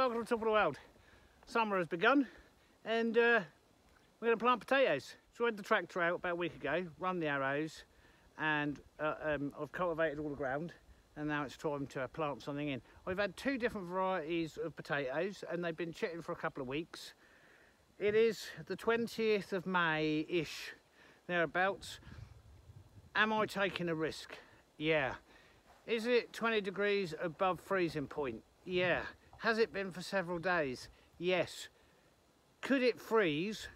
welcome to the top of the world. Summer has begun and we're going to plant potatoes. So I had the tractor out about a week ago, run the arrows, and I've cultivated all the ground, and now it's time to plant something in. I've had two different varieties of potatoes and they've been chitting for a couple of weeks. It is the 20th of May-ish, thereabouts. Am I taking a risk? Yeah. Is it 20 degrees above freezing point? Yeah. Has it been for several days? Yes. Could it freeze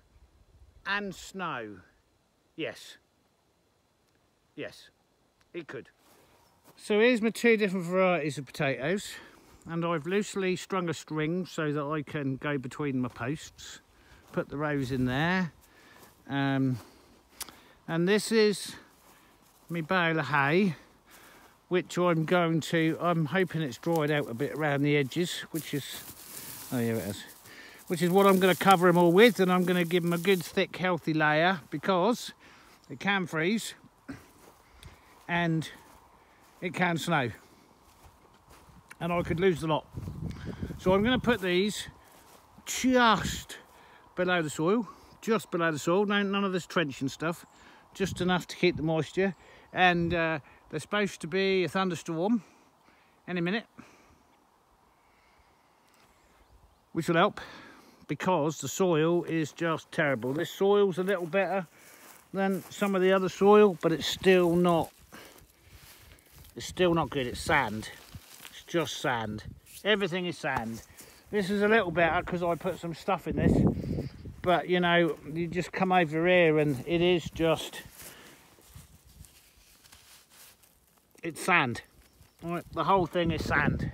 and snow? Yes. Yes, it could. So here's my two different varieties of potatoes, and I've loosely strung a string so that I can go between my posts. Put the rows in there. And this is my bale of hay, which I'm hoping it's dried out a bit around the edges, which is, oh yeah it is, which is what I'm going to cover them all with, and I'm going to give them a good thick healthy layer because it can freeze and it can snow and I could lose the lot. So I'm going to put these just below the soil, none of this trenching stuff, just enough to keep the moisture. And there's supposed to be a thunderstorm any minute, which will help because the soil is just terrible. This soil's a little better than some of the other soil, but it's still not good. It's sand. It's just sand. Everything is sand. This is a little better because I put some stuff in this, but you know, you just come over here and it is just, it's sand. All right, the whole thing is sand.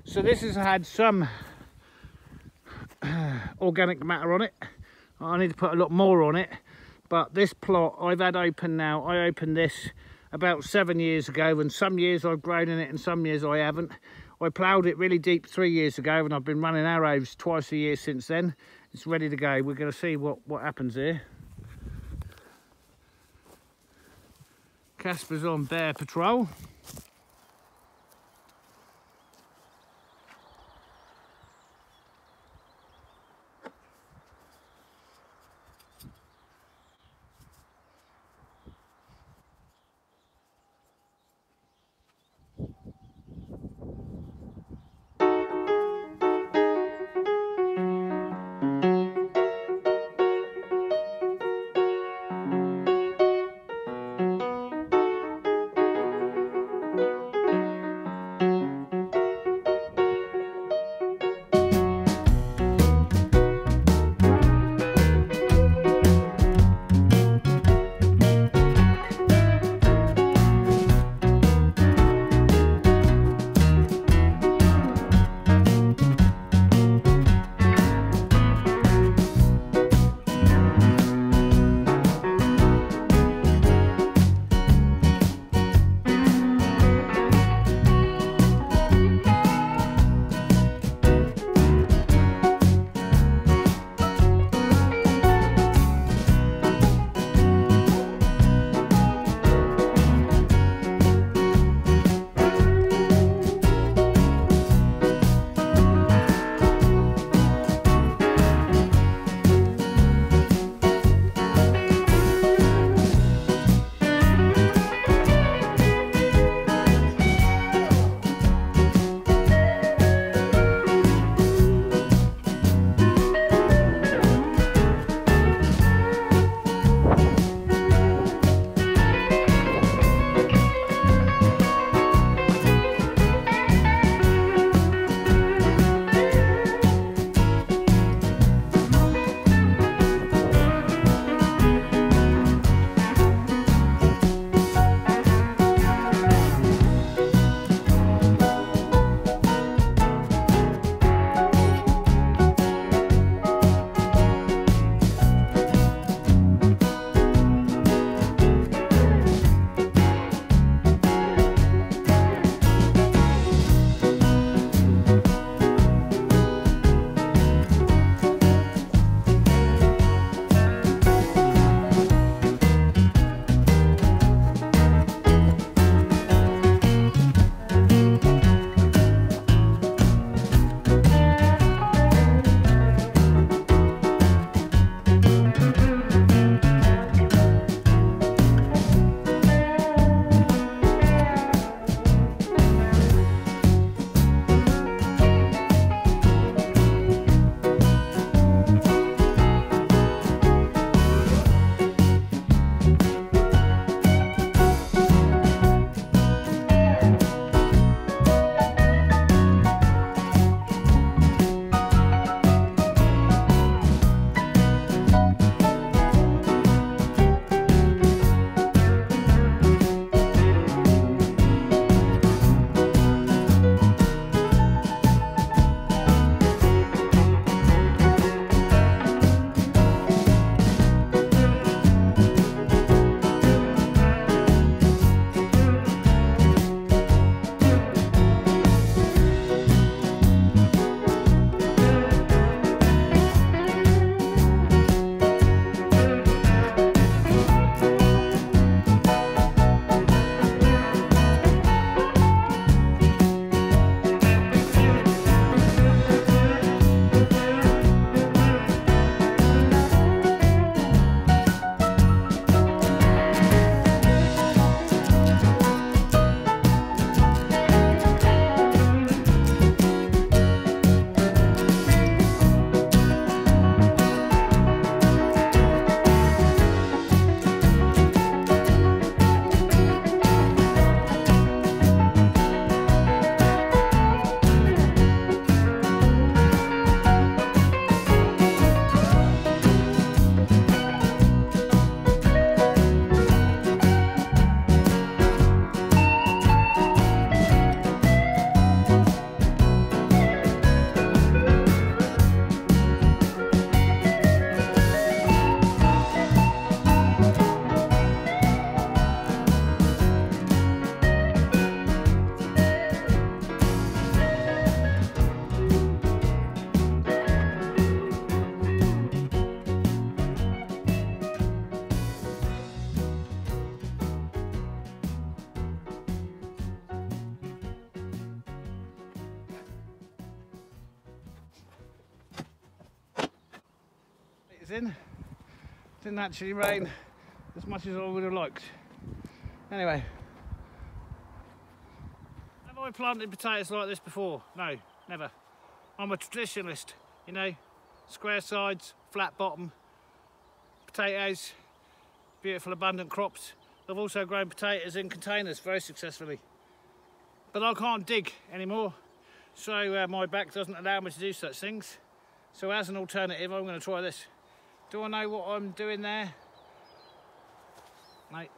So this has had some organic matter on it. I need to put a lot more on it, but this plot I've had open now, I opened this about 7 years ago, and some years I've grown in it and some years I haven't. I ploughed it really deep 3 years ago and I've been running arrows twice a year since then. It's ready to go. We're going to see what happens here. Casper's on bear patrol. in. Didn't actually rain as much as I would have liked. Anyway, have I planted potatoes like this before? No, never. I'm a traditionalist, you know, square sides, flat bottom, potatoes, beautiful abundant crops. I've also grown potatoes in containers very successfully. But I can't dig anymore, so my back doesn't allow me to do such things. So as an alternative, I'm going to try this. Do I know what I'm doing there? Mate.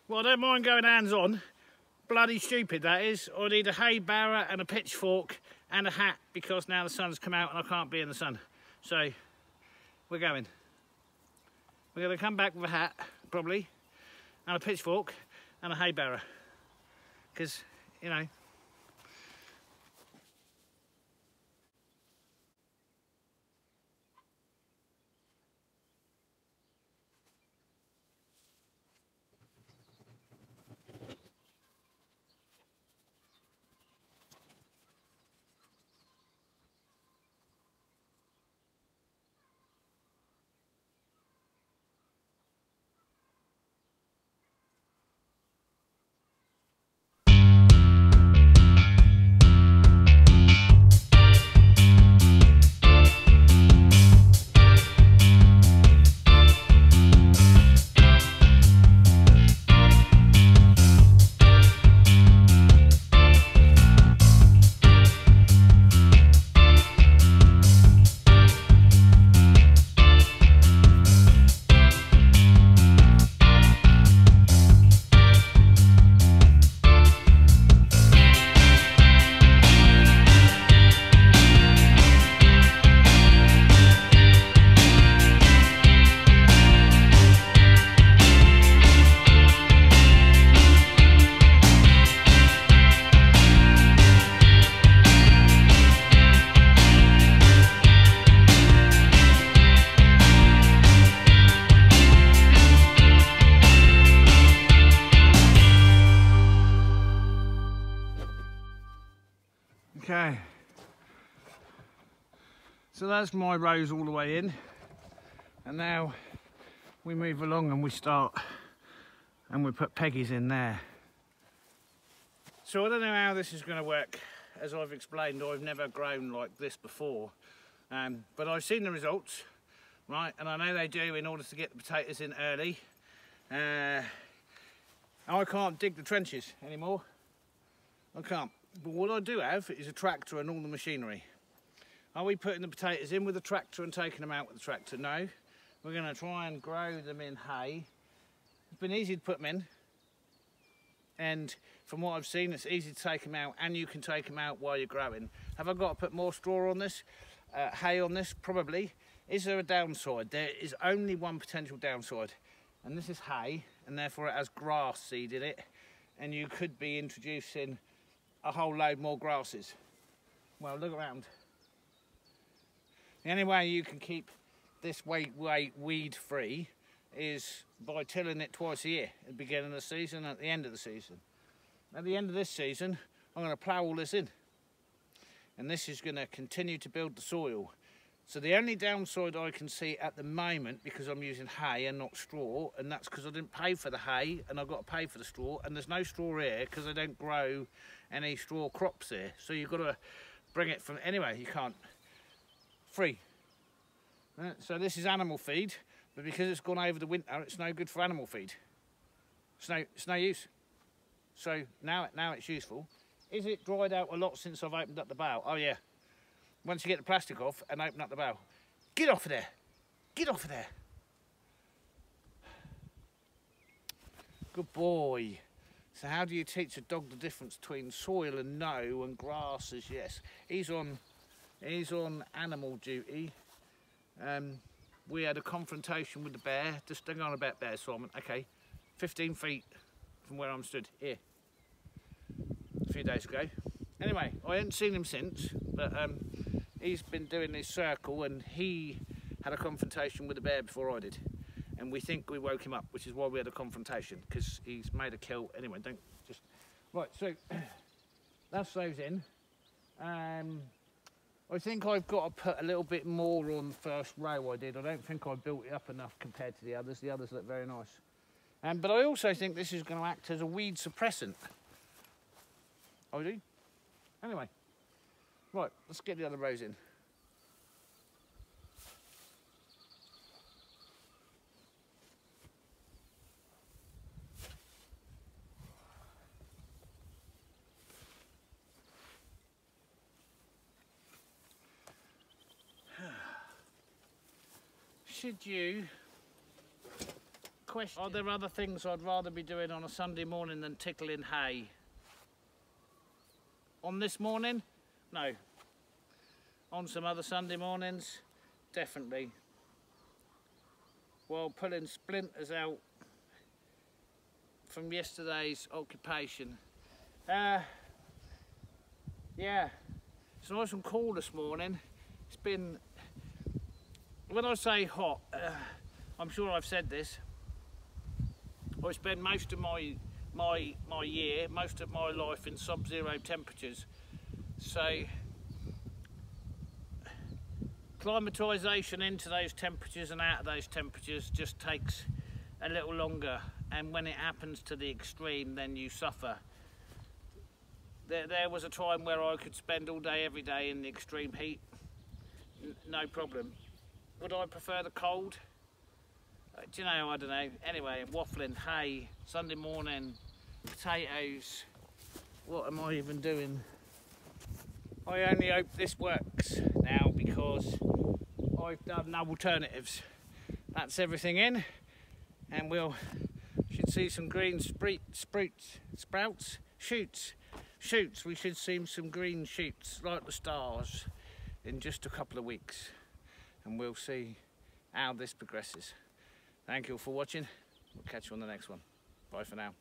Well, I don't mind going hands-on. Bloody stupid, that is. I need a hay barrow and a pitchfork and a hat because now the sun's come out and I can't be in the sun. So, we're going. We're going to come back with a hat, probably, and a pitchfork and a hay barrow. Because, you know, So that's my rows all the way in, and now we move along and we start and we put Peggy's in there. So I don't know how this is going to work. As I've explained, I've never grown like this before, but I've seen the results, right, and I know they do in order to get the potatoes in early. I can't dig the trenches anymore, I can't, but what I do have is a tractor and all the machinery. Are we putting the potatoes in with the tractor and taking them out with the tractor? No, we're going to try and grow them in hay. It's been easy to put them in, and from what I've seen, it's easy to take them out, and you can take them out while you're growing. Have I got to put more straw on this, hay on this? Probably. Is there a downside? There is only one potential downside, and this is hay, and therefore it has grass seed in it, and you could be introducing a whole load more grasses. Well, look around. The only way you can keep this weed free is by tilling it twice a year, at the beginning of the season and at the end of the season. At the end of this season, I'm going to plough all this in, and this is going to continue to build the soil. So the only downside I can see at the moment, because I'm using hay and not straw, and that's because I didn't pay for the hay and I've got to pay for the straw, and there's no straw here because I don't grow any straw crops here. So you've got to bring it from anyway. You can't. Free. So this is animal feed, but because it's gone over the winter, it's no good for animal feed. It's no use. So now it's useful. Is it dried out a lot since I've opened up the bow? Oh yeah. Once you get the plastic off and open up the bow. Get off of there. Get off of there. Good boy. So how do you teach a dog the difference between soil and no and grass is yes? He's on animal duty. We had a confrontation with the bear. Just don't go on about bear, Simon. Okay, 15 feet from where I'm stood here a few days ago. Anyway, I haven't seen him since, but he's been doing his circle, and he had a confrontation with the bear before I did, and we think we woke him up, which is why we had a confrontation, because he's made a kill. Anyway, don't just right. So that's those in. I think I've got to put a little bit more on the first row I did. I don't think I built it up enough compared to the others. The others look very nice. But I also think this is going to act as a weed suppressant. I do. Anyway, right, let's get the other rows in. Should you question, are there other things I'd rather be doing on a Sunday morning than tickling hay? On this morning? No. On some other Sunday mornings? Definitely. While pulling splinters out from yesterday's occupation. Yeah, it's nice and cool this morning. It's been, when I say hot, I'm sure I've said this, I spend most of my year, most of my life in sub-zero temperatures. So climatisation into those temperatures and out of those temperatures just takes a little longer, and when it happens to the extreme, then you suffer. There was a time where I could spend all day every day in the extreme heat, no problem. Would I prefer the cold? Do you know, I don't know. Anyway, waffling, hay, Sunday morning, potatoes. What am I even doing? I only hope this works now, because I've done no alternatives. That's everything in, and we'll should see some green shoots. We should see some green shoots like the stars in just a couple of weeks, and we'll see how this progresses. Thank you all for watching. We'll catch you on the next one. Bye for now.